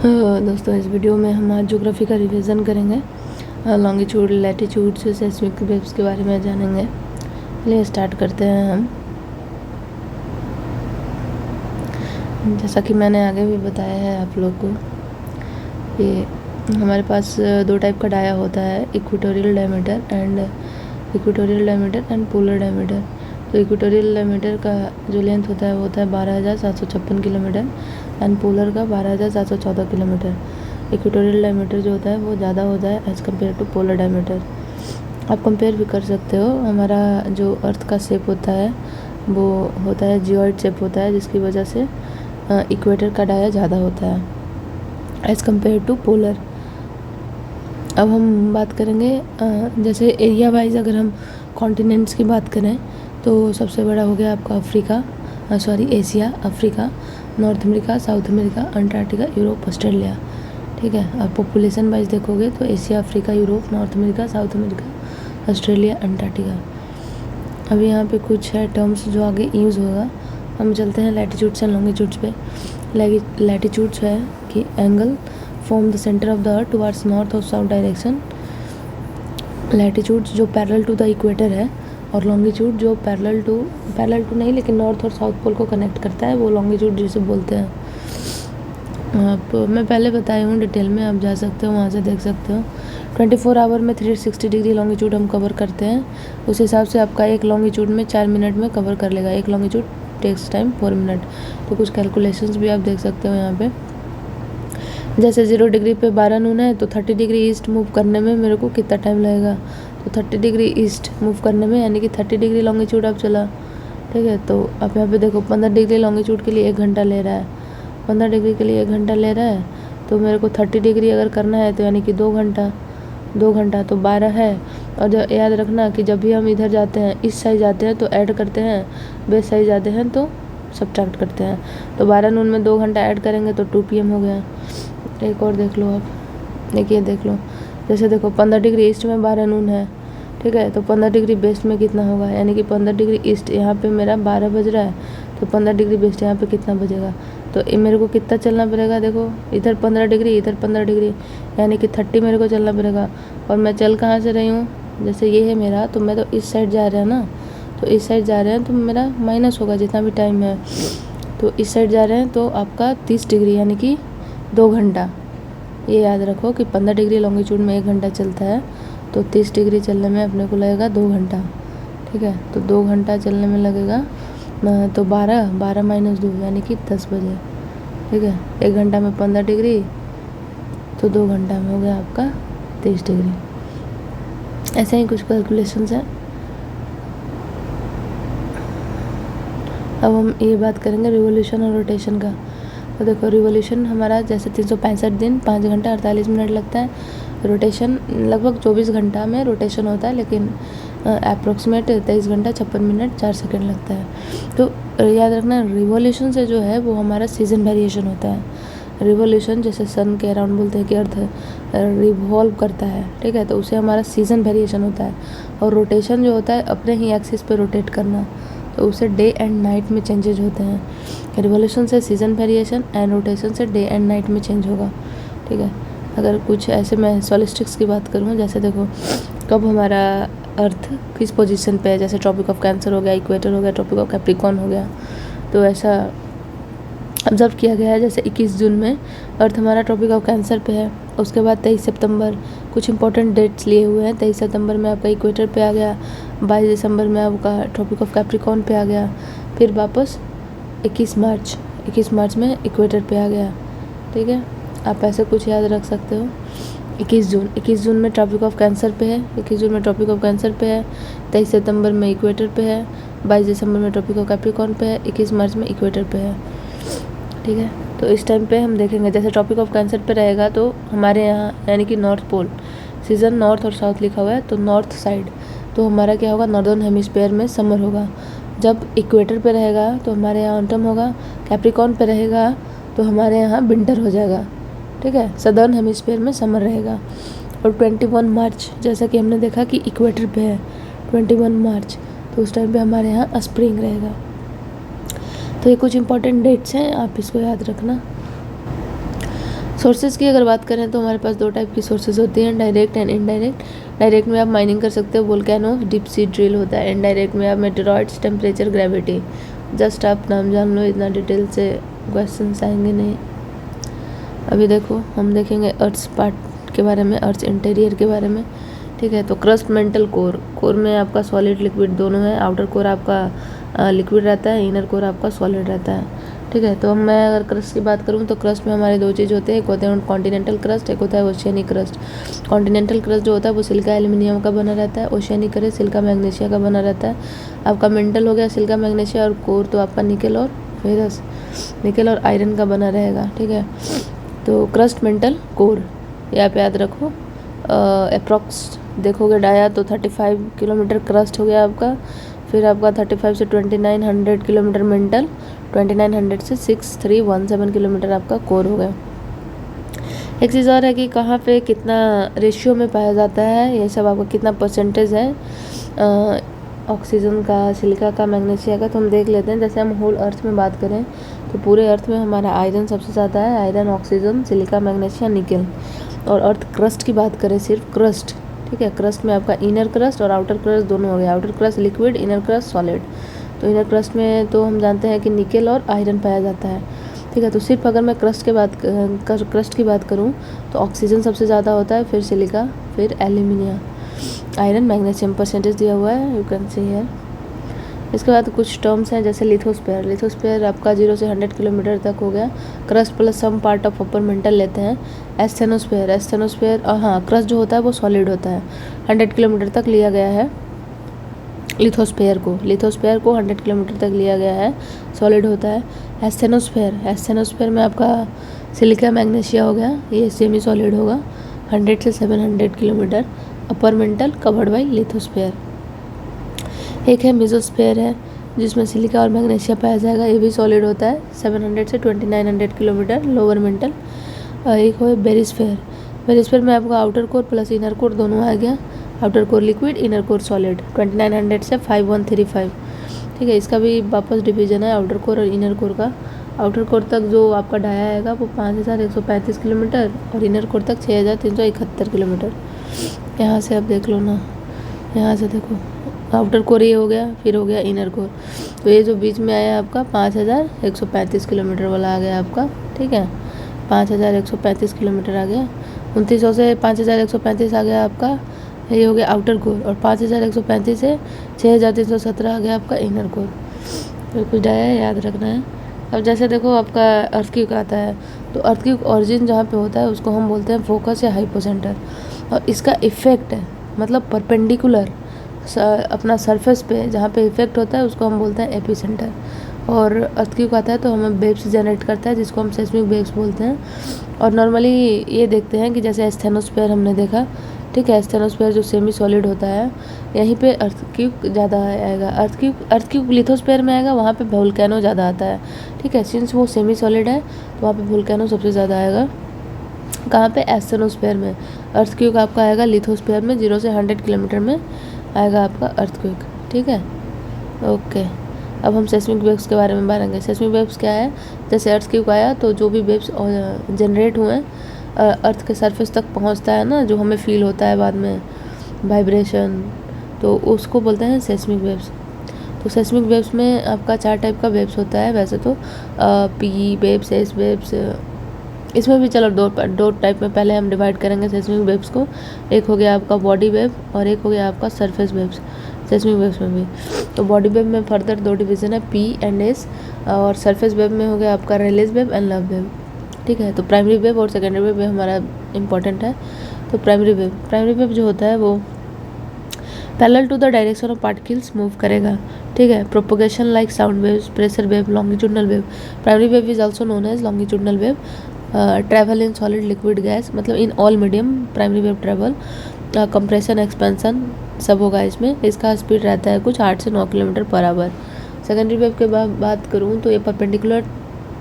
दोस्तों, इस वीडियो में हम आज ज्योग्राफी का रिवीजन करेंगे। लॉन्गिट्यूड, लैटिट्यूड से सेस्मिक वेव्स के बारे में जानेंगे। चलिए स्टार्ट करते हैं हम। जैसा कि मैंने आगे भी बताया है आप लोग को कि हमारे पास दो टाइप का डाया होता है, equatorial diameter and polar diameter. तो इक्वेटोरियल डायमीटर का जो लेंथ होता है वो होता है 12,756 किलोमीटर एंड पोलर का 12,714 किलोमीटर। इक्वेटोरियल डायमीटर जो होता है वो ज़्यादा होता है as compare to polar diameter. आप कंपेयर भी कर सकते हो। हमारा जो अर्थ का शेप होता है वो होता है जियोइड शेप होता है, जिसकी वजह से इक्वेटर का डाया ज़्यादा होता है एज़ कम्पेयर टू पोलर। अब हम बात करेंगे जैसे एरिया वाइज अगर हम कॉन्टिनेंट्स की बात करें तो सबसे बड़ा हो गया आपका Asia, Africa, north America, south America, Antarctica, Europe, Australia. ठीक है। अब पॉपुलेशन वाइज देखोगे तो Asia, Africa, Europe, north America, south America, Australia, Antarctica. अभी यहाँ पे कुछ है टर्म्स जो आगे यूज़ होगा। हम चलते हैं लैटिट्यूड्स एंड लॉन्गिट्यूड्स पे। लैटिट्यूड्स है कि angle from the centre of the earth towards north और साउथ डायरेक्शन। लैटिट्यूड्स जो पैरेलल टू द इक्वेटर है, और लॉन्गिट्यूड जो पैरेलल टू नहीं लेकिन नॉर्थ और साउथ पोल को कनेक्ट करता है, वो लॉन्गिट्यूड जिसे बोलते हैं। आप मैं पहले बताई हूँ डिटेल में, आप जा सकते हो वहाँ से देख सकते हो। 24 आवर में 360 डिग्री लॉन्गिट्यूड हम कवर करते हैं। उस हिसाब से आपका एक लॉन्गिट्यूड में 4 मिनट में कवर कर लेगा। एक लॉन्गिट्यूड टेक्स टाइम 4 मिनट। तो कुछ कैलकुलेशंस भी आप देख सकते हो यहाँ पे। जैसे 0 डिग्री पे 12 नून है तो 30 डिग्री ईस्ट मूव करने में मेरे को कितना टाइम लगेगा। तो 30 डिग्री ईस्ट मूव करने में यानी कि 30 डिग्री लॉन्गिट्यूड आप चला। ठीक है। तो आप यहाँ पे देखो 15 डिग्री लॉन्गिट्यूड के लिए 1 घंटा ले रहा है। 15 डिग्री के लिए 1 घंटा ले रहा है तो मेरे को 30 डिग्री अगर करना है तो यानी कि 2 घंटा तो 12 है। और जो याद रखना कि जब भी हम इधर जाते हैं, इस साइड जाते हैं तो ऐड करते हैं, वेस्ट साइड जाते हैं तो सब्ट्रैक्ट करते हैं। तो 12 नून में 2 घंटा ऐड करेंगे तो 2 PM हो गया। एक और देख लो आप, देखिए देख लो। जैसे देखो 15 डिग्री ईस्ट में 12 नून है। ठीक है। तो 15 डिग्री वेस्ट में कितना होगा, यानी कि 15 डिग्री ईस्ट यहाँ पे मेरा 12 बज रहा है तो 15 डिग्री वेस्ट यहाँ पे कितना बजेगा। तो ये मेरे को कितना चलना पड़ेगा, देखो इधर 15 डिग्री, इधर 15 डिग्री, यानी कि 30 मेरे को चलना पड़ेगा। और मैं चल कहाँ से रही हूँ, जैसे ये है मेरा, तो मैं तो इस साइड जा रहा है ना, तो इस साइड जा रहे हैं तो मेरा माइनस होगा जितना भी टाइम है। तो इस साइड जा रहे हैं तो आपका 30 डिग्री यानी कि 2 घंटा। ये याद रखो कि 15 डिग्री लॉन्गिट्यूड में 1 घंटा चलता है तो 30 डिग्री चलने में अपने को लगेगा 2 घंटा। ठीक है। तो 2 घंटा चलने में लगेगा तो 12 माइनस 2 यानी कि 10 बजे। ठीक है। 1 घंटा में 15 डिग्री तो 2 घंटा में हो गया आपका 30 डिग्री। ऐसे ही कुछ कैलकुलेशंस हैं। अब हम ये बात करेंगे रिवोल्यूशन और रोटेशन का। तो देखो रिवोल्यूशन हमारा जैसे 365 दिन 5 घंटा 48 मिनट लगता है। रोटेशन लगभग 24 घंटा में रोटेशन होता है, लेकिन अप्रोक्सीमेट 23 घंटा 56 मिनट 4 सेकंड लगता है। तो याद रखना रिवोल्यूशन से जो है वो हमारा सीजन वेरिएशन होता है। रिवोल्यूशन जैसे सन के अराउंड बोलते हैं कि अर्थ रिवॉल्व करता है। ठीक है। तो उसे हमारा सीजन वेरिएशन होता है। और रोटेशन जो होता है अपने ही एक्सिस पे रोटेट करना, तो उसे डे एंड नाइट में चेंजेज होते हैं। रिवोल्यूशन से सीजन वेरिएशन एंड रोटेशन से डे एंड नाइट में चेंज होगा। ठीक है। अगर कुछ ऐसे मैं सॉलिस्टिक्स की बात करूँ, जैसे देखो कब हमारा अर्थ किस पोजीशन पे है, जैसे ट्रॉपिक ऑफ कैंसर हो गया, इक्वेटर हो गया, ट्रॉपिक ऑफ कैप्रिकॉर्न हो गया, तो ऐसा ऑब्जर्व किया गया है। जैसे 21 जून में अर्थ हमारा ट्रॉपिक ऑफ कैंसर पे है। उसके बाद 23 सितंबर, कुछ इंपॉर्टेंट डेट्स लिए हुए हैं। 23 सितंबर में आपका इक्वेटर पे आ गया, 22 दिसंबर में आपका ट्रॉपिक ऑफ कैप्रिकॉर्न पे आ गया, फिर वापस 21 मार्च में इक्वेटर पे आ गया। ठीक है। आप ऐसे कुछ याद रख सकते हो। 21 जून में ट्रॉपिक ऑफ कैंसर पे है, 21 जून में ट्रॉपिक ऑफ कैंसर पे है, 23 सितंबर में इक्वेटर पे है, 22 दिसंबर में ट्रॉपिक ऑफ कैप्रिकॉर्न पे है, 21 मार्च में इक्वेटर पे है। ठीक है। तो इस टाइम पे हम देखेंगे जैसे ट्रॉपिक ऑफ कैंसर पे रहेगा तो हमारे यहाँ यानी कि नॉर्थ पोल, सीज़न नॉर्थ और साउथ लिखा हुआ है, तो नॉर्थ साइड तो हमारा क्या होगा, नॉर्दर्न हेमिस्फीयर में समर होगा। जब इक्वेटर पे रहेगा तो हमारे यहाँ ऑटम होगा, कैप्रिकॉर्न पे रहेगा तो हमारे यहाँ विंटर हो जाएगा। ठीक है। सदर्न हेमिस्फीयर में समर रहेगा। और 21 मार्च जैसा कि हमने देखा कि इक्वेटर पे है 21 मार्च, तो उस टाइम पे हमारे यहाँ स्प्रिंग रहेगा। तो ये कुछ इंपॉर्टेंट डेट्स हैं, आप इसको याद रखना। सोर्सेज की अगर बात करें तो हमारे पास दो टाइप की सोर्सेज होती हैं, डायरेक्ट एंड इनडायरेक्ट। डायरेक्ट में आप माइनिंग कर सकते हो, वोल्केनो, डीप सी ड्रिल होता है। इनडायरेक्ट में आप मेटेरॉइड्स, टेम्परेचर, ग्रेविटी। जस्ट आप नाम जान लो, इतना डिटेल से क्वेश्चन आएंगे नहीं। अभी देखो हम देखेंगे अर्थ्स पार्ट के बारे में, अर्थ्स इंटीरियर के बारे में, ठीक है। तो क्रस्ट, मेंटल, कोर। कोर में आपका सॉलिड लिक्विड दोनों है। आउटर कोर आपका लिक्विड रहता है, इनर कोर आपका सॉलिड रहता है, ठीक है। तो अब मैं अगर क्रस्ट की बात करूँ तो क्रस्ट में हमारे दो चीज़ होते हैं, एक होता है कॉन्टिनेंटल क्रस्ट, एक होता है ओशियनिक क्रस्ट। कॉन्टिनेंटल क्रस्ट जो होता है वो सिलिका एल्यूमिनियम का बना रहता है, ओशियनिक क्रस्ट सिलिका मैग्नीशिया का बना रहता है। आपका मेंटल हो गया सिलिका मैग्नीशिया, और कोर तो आपका निकल और फेरस, निकल और आयरन का बना रहेगा, ठीक है। तो क्रस्ट, मेंटल, कोर, ये आप याद रखो। अप्रॉक्स देखोगे डाया तो 35 किलोमीटर क्रस्ट हो गया आपका, फिर आपका 35 से 2900 किलोमीटर मेंटल, 2900 से 6317 किलोमीटर आपका कोर हो गया। एक चीज़ और है कि कहाँ पे कितना रेशियो में पाया जाता है, ये सब आपका कितना परसेंटेज है ऑक्सीजन का, सिलिका का, मैग्नीशिया का, तो हम देख लेते हैं। जैसे हम होल अर्थ में बात करें तो पूरे अर्थ में हमारा आयरन सबसे ज़्यादा है, आयरन, ऑक्सीजन, सिलिका, मैग्नीशिया, निकल। और अर्थ क्रस्ट की बात करें, सिर्फ क्रस्ट, ठीक है। क्रस्ट में आपका इनर क्रस्ट और आउटर क्रस्ट दोनों हो गया। Outer crust liquid, inner crust solid. तो इनर क्रस्ट में तो हम जानते हैं कि निकल और आयरन पाया जाता है, ठीक है। तो सिर्फ अगर मैं क्रस्ट की बात करूं तो ऑक्सीजन सबसे ज़्यादा होता है, फिर सिलिका, फिर एल्यूमिनियम, आयरन, मैग्नीशियम परसेंटेज दिया हुआ है, यू कैन सी हियर। इसके बाद कुछ टर्म्स हैं जैसे लिथोस्फीयर। लिथोस्फीयर आपका 0 से 100 किलोमीटर तक हो गया। Crust plus some part of upper mantle लेते हैं। एस्थेनोस्फीयर, हाँ क्रस्ट जो होता है वो सॉलिड होता है, 100 किलोमीटर तक लिया गया है लिथोस्फीयर को 100 किलोमीटर तक लिया गया है, सॉलिड होता है। एस्थेनोस्फीयर में आपका सिलिका मैग्नीशिया हो गया, ये सेमी सॉलिड होगा, 100 से 700 kilometre upper mantle covered by lithosphere. एक है मेसोस्फीयर है जिसमें सिलिका और मैग्नीशिया पाया जाएगा, ये भी सॉलिड होता है, 700 से 2900 किलोमीटर लोअर मेंटल। एक हो बेरिस्फीयर। बेरिस्फीयर में आपका outer core plus inner core दोनों आ गया, outer core liquid, inner core solid, 2900 से 5135, ठीक है। इसका भी वापस डिवीजन है आउटर कोर और इनर कोर का। आउटर कोर तक जो आपका डाया आएगा वो 5135 किलोमीटर और इनर कोर तक 6371 किलोमीटर। यहाँ से आप देख लो ना, यहाँ से देखो आउटर कोर ये हो गया, फिर हो गया इनर कोर, तो ये जो बीच में आया आपका 5135 किलोमीटर वाला आ गया आपका, ठीक है। 5135 किलोमीटर आ गया। 2900 से 5135 आ गया आपका, ये हो गया आउटर कोर, और 5135 से 6317 आ गया आपका इनर कोर। तो कुछ डाया है, याद रखना है। अब जैसे देखो आपका अर्थक्वेक आता है, तो अर्थक्वेक ओरिजिन जहाँ पे होता है उसको हम बोलते हैं फोकस या हाइपोसेंटर, और इसका इफेक्ट है मतलब परपेंडिकुलर अपना सरफेस पे जहाँ पे इफेक्ट होता है उसको हम बोलते हैं एपिसेंटर। और अर्थक्वेक आता है तो हमें वेव्स जनरेट करता है जिसको हम सेस्मिक वेव्स बोलते हैं। और नॉर्मली ये देखते हैं कि जैसे एस्थेनोस्फीयर हमने देखा, ठीक है, एस्थेनोस्फीयर जो सेमी सॉलिड होता है, यहीं पे अर्थक्वेक ज़्यादा आएगा। अर्थक्वेक लिथोस्फीयर में आएगा, वहाँ पे वोल्केनो ज़्यादा आता है, ठीक है। सिंस वो सेमी सॉलिड है तो वहाँ पे वोल्केनो सबसे ज़्यादा आएगा। कहाँ पे? एस्थेनोस्फीयर में। अर्थक्वेक आपका आएगा लिथोस्फीयर में, 0 से 100 किलोमीटर में आएगा आपका अर्थक्वेक, ठीक है। ओके, अब हम सेस्मिक वेव्स के बारे में बातेंगे। सेस्मिक वेव्स क्या है? जैसे अर्थक्वेक आया तो जो भी वेव्स जनरेट हुए अर्थ के सरफेस तक पहुंचता है ना, जो हमें फील होता है बाद में वाइब्रेशन, तो उसको बोलते हैं सेस्मिक वेव्स। तो सेस्मिक वेव्स में आपका 4 टाइप का वेव्स होता है वैसे तो, पी वेव्स, एस वेव्स, इसमें भी चलो दो टाइप में पहले हम डिवाइड करेंगे सेस्मिक वेव्स को। एक हो गया आपका बॉडी वेव और एक हो गया आपका सरफेस वेव्स सेस्मिक वेव्स में भी। तो बॉडी वेव में फर्दर 2 डिवीज़न है, पी एंड एस, और सरफेस वेव में हो गया आपका Rayleigh wave and love wave, ठीक है। तो प्राइमरी वेव और सेकेंडरी वेव हमारा इंपॉर्टेंट है। तो प्राइमरी वेव जो होता है वो parallel to the direction of particles move करेगा, ठीक है। Propagation like sound waves, pressure wave, longitudinal wave. Primary wave is also known as longitudinal wave. Travel in solid liquid gas, मतलब in all medium primary wave travel. Compression, expansion सब होगा इसमें। इसका speed रहता है कुछ 8 से 9 kilometre per hour. Secondary wave के बात करूँ तो ये परपेंडिकुलर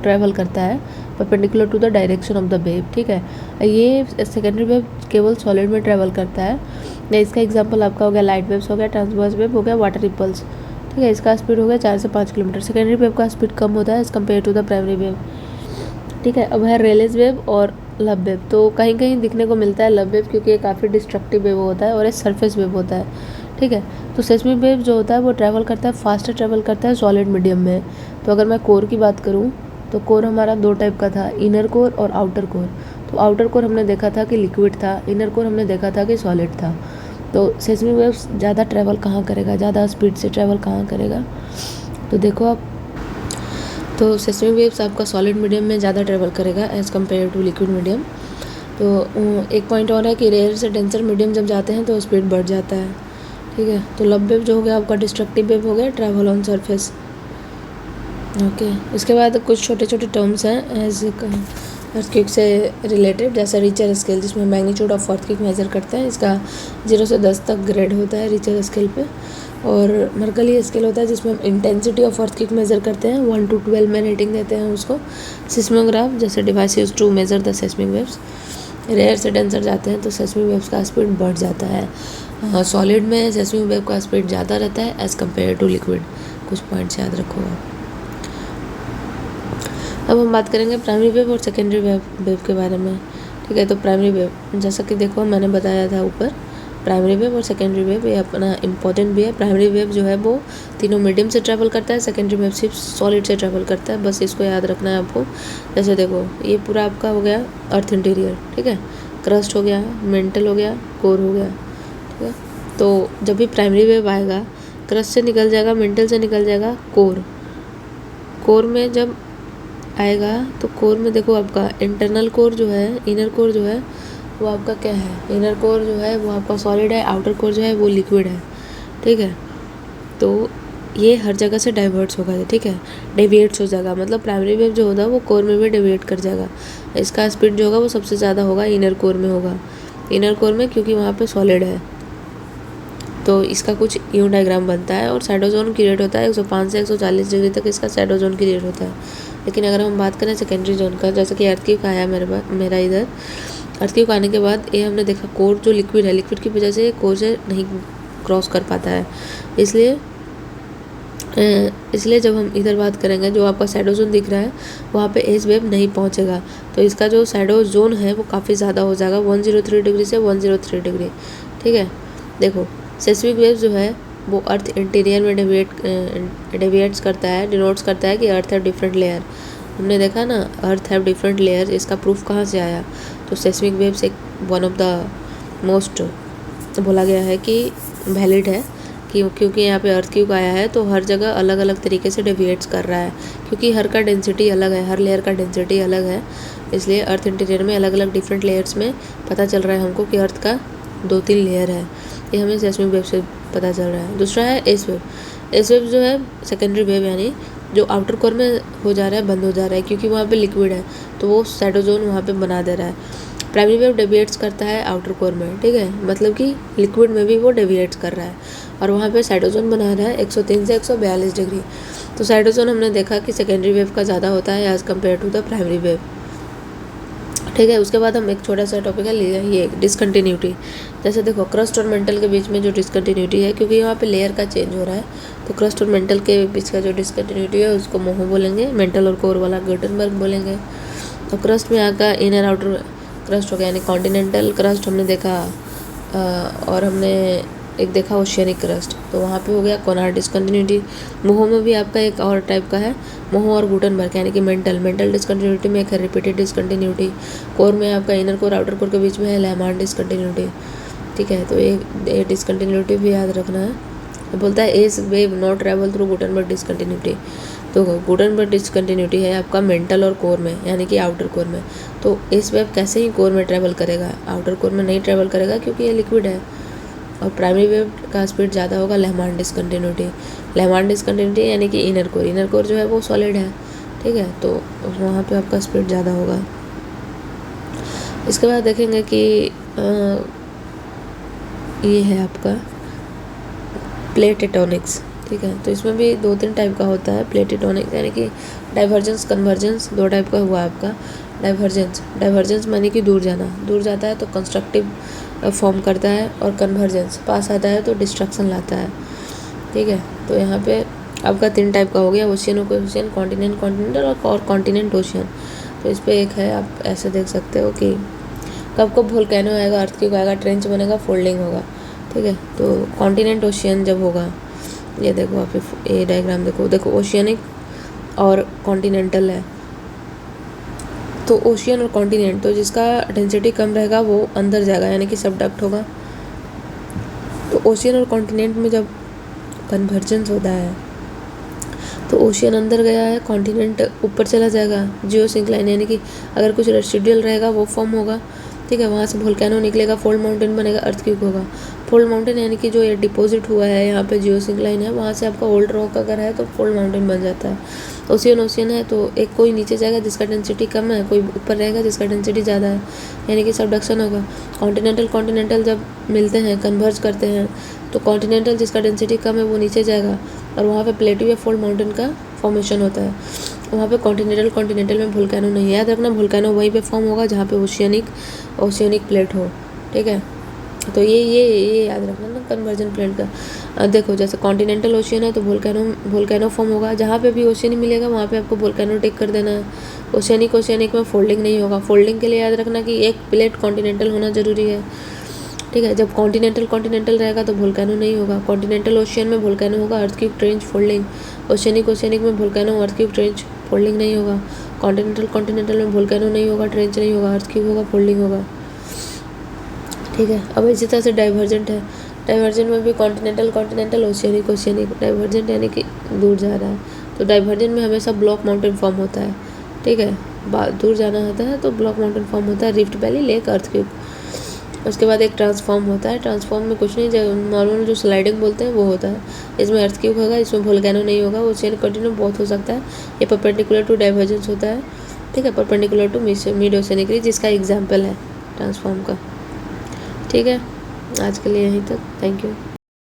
ट्रैवल करता है, perpendicular to the direction of the wave, ठीक है। ये सेकेंडरी वेव केवल सॉलिड में ट्रैवल करता है। इसका एग्जांपल आपका हो गया लाइट वेव्स हो गया, ट्रांसवर्स वेव हो गया, वाटर रिपल्स, ठीक है। इसका स्पीड हो गया 4 से 5 किलोमीटर। सेकेंडरी वेव का स्पीड कम होता है as compare to the primary wave, ठीक है। अब है रेलेस वेव और लब वेव तो कहीं कहीं दिखने को मिलता है लब वेव, क्योंकि ये काफ़ी डिस्ट्रक्टिव वेव होता है और ये सरफेस वेव होता है, ठीक है। तो सेस्मिक वेव जो होता है वो ट्रैवल करता है, फास्टर ट्रैवल करता है सॉलिड मीडियम में। तो अगर मैं कोर की बात करूँ तो कोर हमारा दो टाइप का था, इनर कोर और आउटर कोर। तो आउटर कोर हमने देखा था कि लिक्विड था, इनर कोर हमने देखा था कि सॉलिड था। तो सेस्मिक वेव्स ज़्यादा ट्रैवल कहाँ करेगा, ज़्यादा स्पीड से ट्रैवल कहाँ करेगा, तो देखो आप, तो सेस्मिक वेव्स आपका सॉलिड मीडियम में ज़्यादा ट्रैवल करेगा as compare to liquid medium. तो एक पॉइंट और है कि रेयर से डेंसर मीडियम जब जाते हैं तो स्पीड बढ़ जाता है, ठीक है। तो लब वेव जो हो गया आपका डिस्ट्रक्टिव वेव हो गया, ट्रैवल ऑन सरफेस, ओके। इसके बाद कुछ छोटे छोटे टर्म्स हैं एज अर्थक्वेक से रिलेटेड, जैसा रिचर स्केल जिसमें मैग्नीट्यूड ऑफ अर्थक्वेक मेजर करते हैं, इसका 0 से 10 तक ग्रेड होता है रिचर स्केल पे। और मर्कली स्केल होता है जिसमें हम इंटेंसिटी ऑफ अर्थक्वेक मेजर करते हैं, 1 to 12 में रेटिंग देते हैं उसको। सिस्मोग्राफ जैसे device use to measure the seismic waves. Rare से डेंसर जाते हैं तो सेस्मिक वेव्स का स्पीड बढ़ जाता है। सॉलिड में सेस्मिक वेव का स्पीड ज़्यादा रहता है एज़ कम्पेयर टू लिक्विड। कुछ पॉइंट्स याद रखो आप। अब हम बात करेंगे प्राइमरी वेव और सेकेंडरी वेव के बारे में, ठीक है। तो प्राइमरी वेव जैसा कि देखो मैंने बताया था ऊपर, प्राइमरी वेव और सेकेंडरी वेव ये अपना इंपॉर्टेंट भी है। प्राइमरी वेव जो है वो तीनों मीडियम से ट्रैवल करता है, सेकेंडरी वेव सिर्फ सॉलिड से ट्रैवल करता है, बस इसको याद रखना है आपको। जैसे देखो ये पूरा आपका हो गया अर्थ इंटीरियर, ठीक है, क्रस्ट हो गया, मेंटल हो गया, कोर हो गया, ठीक है। तो जब भी प्राइमरी वेव आएगा क्रस्ट से निकल जाएगा, मेंटल से निकल जाएगा कोर। कोर में जब आएगा तो कोर में देखो आपका इंटरनल कोर जो है, इनर कोर जो है वो आपका क्या है, इनर कोर जो है वो आपका सॉलिड है, आउटर कोर जो है वो लिक्विड है, ठीक है। तो ये हर जगह से डाइवर्ट्स होगा, ठीक है, डेविएट्स हो जाएगा। मतलब प्राइमरी वेव जो होगा वो कोर में भी डेविएट कर जाएगा। इसका स्पीड जो होगा वो सबसे ज़्यादा होगा इनर कोर में होगा, इनर कोर में, क्योंकि वहाँ पे सॉलिड है। तो इसका कुछ यूं डायग्राम बनता है। और शैडो जोन क्रिएट होता है 105 से 140 डिग्री तक इसका शैडो जोन क्रिएट होता है। लेकिन अगर हम बात करें सेकेंडरी जोन का, जैसे कि अर्थक्वेक आया मेरा इधर, अर्थक्वेक आने के बाद ये हमने देखा कोर जो लिक्विड है, लिक्विड की वजह से कोर से नहीं क्रॉस कर पाता है। इसलिए जब हम इधर बात करेंगे जो आपका शैडो जोन दिख रहा है वहाँ पे एज वेव नहीं पहुँचेगा, तो इसका जो शैडो जोन है वो काफ़ी ज़्यादा हो जाएगा, 103 डिग्री से 103 डिग्री, ठीक है। देखो सेस्मिक वेव जो है वो अर्थ इंटीरियर में डेविएट्स करता है, डिनोट्स करता है कि अर्थ हैव डिफरेंट लेयर। हमने देखा ना अर्थ हैव डिफरेंट लेयर, इसका प्रूफ कहाँ से आया, तो सेस्मिक वेव्स एक वन ऑफ द मोस्ट बोला गया है कि वैलिड है, क्योंकि यहाँ पे अर्थक्वेक आया है तो हर जगह अलग अलग तरीके से डेविएट्स कर रहा है, क्योंकि हर का डेंसिटी अलग है, हर लेयर का डेंसिटी अलग है, इसलिए अर्थ इंटीरियर में अलग अलग डिफरेंट लेयर्स में पता चल रहा है हमको कि अर्थ का 2-3 लेयर है। ये हमें सेस्मिक वेव से पता चल रहा है। दूसरा है एस वेव। एस वेव जो है सेकेंडरी वेव, यानी जो आउटर कोर में हो जा रहा है, बंद हो जा रहा है, क्योंकि वहाँ पे लिक्विड है तो वो शैडो जोन वहाँ पे बना दे रहा है। प्राइमरी वेव डेविएट्स करता है आउटर कोर में, ठीक है, मतलब कि लिक्विड में भी वो डेविएट्स कर रहा है और वहाँ पे शैडो जोन बना रहा है 103 से 142 डिग्री। तो शैडो जोन हमने देखा कि सेकेंडरी वेव का ज़्यादा होता है as compare to the primary wave, ठीक है। उसके बाद हम एक छोटा सा टॉपिक है ये डिसकंटिन्यूटी। जैसे देखो क्रस्ट और मेंटल के बीच में जो डिसकंटिन्यूटी है, क्योंकि यहाँ पे लेयर का चेंज हो रहा है, तो क्रस्ट और मेंटल के बीच का जो डिसकंटिन्यूटी है उसको मोहो बोलेंगे, मेंटल और कोर वाला गुटेनबर्ग बोलेंगे। तो क्रस्ट में यहाँ का इनर आउटर क्रस्ट हो गया, यानी कॉन्टिनेंटल क्रस्ट हमने देखा, और हमने एक देखा ओशियनिक क्रस्ट, तो वहाँ पे हो गया कोनार डिसकंटिन्यूटी। मोहो में भी आपका एक और टाइप का है, मोहो और गुटेनबर्ग, यानी कि मेंटल डिसकंटिन्यूटी में एक है रिपीटेड डिसकंटिन्यूटी। कोर में आपका इनर कोर आउटर कोर के बीच में है लेहमान डिसकंटिन्यूटी, ठीक है। तो ये डिसकंटिन्यूटी भी याद रखना है। बोलता है S wave not travel through Gutenberg discontinuity. तो गुटेनबर्ग डिसकंटिन्यूटी है आपका मेंटल और कोर में, यानी कि आउटर कोर में। तो एस वेव कैसे ही कोर में ट्रैवल करेगा, आउटर कोर में नहीं ट्रैवल करेगा क्योंकि ये लिक्विड है। और प्राइमरी वेव का स्पीड ज़्यादा होगा लेहमान डिसकंटिन्यूटी यानी कि इनर कोर जो है वो सॉलिड है, ठीक है, तो वहाँ पे आपका स्पीड ज़्यादा होगा। इसके बाद देखेंगे कि ये है आपका प्लेट टेक्टोनिक्स, ठीक है। तो इसमें भी 2-3 टाइप का होता है प्लेट टेक्टोनिक्स, यानी कि डाइवर्जेंस कन्वर्जेंस 2 टाइप का हुआ आपका। डाइवर्जेंस माने कि दूर जाता है तो कंस्ट्रक्टिव फॉर्म करता है, और कन्वर्जेंस पास आता है तो डिस्ट्रक्शन लाता है, ठीक है। तो यहाँ पे आपका 3 टाइप का हो गया, ओशियन कॉन्टिनेंटल और कॉन्टिनेंट ओशियन। तो इस पे एक है, आप ऐसे देख सकते हो कि कब कब वोल्केनो आएगा, अर्थक्वेक आएगा, ट्रेंच बनेगा, फोल्डिंग होगा, ठीक है। तो कॉन्टिनेंट ओशियन जब होगा, ये देखो आप ये डायग्राम देखो ओशियनिक और कॉन्टिनेंटल है। तो ओशियन और कॉन्टिनेंट, तो जिसका डेंसिटी कम रहेगा वो अंदर जाएगा, यानी कि सबडक्ट होगा। तो ओशियन और कॉन्टिनेंट में जब कन्वर्जेंस होता है तो ओशियन अंदर गया है, कॉन्टिनेंट ऊपर चला जाएगा, जियोसिंक्लाइन, यानी कि अगर कुछ रेसिडुअल रहेगा वो फॉर्म होगा, ठीक है। वहाँ से वोल्केनो निकलेगा, फोल्ड माउंटेन बनेगा, अर्थक्वेक होगा। फोल्ड माउंटेन यानी कि जो ये डिपॉजिट हुआ है यहाँ पे जियोसिंक्लाइन है, वहाँ से आपका ओल्ड रॉक अगर है तो फोल्ड माउंटेन बन जाता है। ओशियन है तो एक कोई नीचे जाएगा जिसका डेंसिटी कम है, कोई ऊपर रहेगा जिसका डेंसिटी ज़्यादा है, यानी कि सबडक्शन होगा। कॉन्टिनेंटल जब मिलते हैं, कन्वर्ज करते हैं, तो कॉन्टिनेंटल जिसका डेंसिटी कम है वो नीचे जाएगा और वहाँ पे प्लेटू या फोल्ड माउंटेन का फॉर्मेशन होता है। वहाँ पे कॉन्टिनेंटल में वोल्केनो नहीं है, याद रखना, वोल्केनो वहीं पे फॉर्म होगा जहाँ पे ओशियनिक प्लेट हो, ठीक है। तो ये याद रखना ना कन्वर्जन प्लेट का। देखो जैसे कॉन्टिनेंटल ओशियन है तो वोल्केनो फॉर्म होगा, जहाँ पे भी ओशियन मिलेगा वहाँ पे आपको वोल्केनो टिक कर देना है। ओशियनिक में फोल्डिंग नहीं होगा। फोल्डिंग के लिए याद रखना कि एक प्लेट कॉन्टिनेंटल होना ज़रूरी है, ठीक है। जब कॉन्टिनेंटल रहेगा तो वोल्केनो नहीं होगा। कॉन्टिनेंटल ओशियन में वोल्केनो होगा, अर्थक्वेक, ट्रेंच, फोल्डिंग। ओशियनिक में वोल्केनो, अर्थक्वेक, ट्रेंच, फोल्डिंग नहीं होगा। कॉन्टिनेंटल में वोल्केनो नहीं होगा, ट्रेंच नहीं होगा, अर्थक्वेक होगा, फोल्डिंग होगा, ठीक है। अब इसी तरह से डाइवर्जेंट है। डाइवर्जेंट में भी कॉन्टिनेंटल, ओशियनिक। डाइवर्जेंट यानी कि दूर जा रहा है, तो डाइवर्जेंट में हमेशा ब्लॉक माउंटेन फॉर्म होता है, ठीक है। दूर जाना होता है तो ब्लॉक माउंटेन फॉर्म होता है, रिफ्ट वैली, लेक, अर्थक्वेक। उसके बाद एक ट्रांसफॉर्म होता है। ट्रांसफॉर्म में कुछ नहीं, नॉर्मल जो स्लाइडिंग बोलते हैं वो होता है। इसमें अर्थक्वेक होगा, इसमें वोल्केनो नहीं होगा। ओशियन कंटिन्यू बहुत हो सकता है, ये परपेंडिकुलर टू डाइवर्जेंस होता है, ठीक है, परपेंडिकुलर टू मिड ओशियनिक रीज, जिसका एग्जाम्पल है ट्रांसफॉर्म का, ठीक है। आज के लिए यहीं तक, थैंक यू।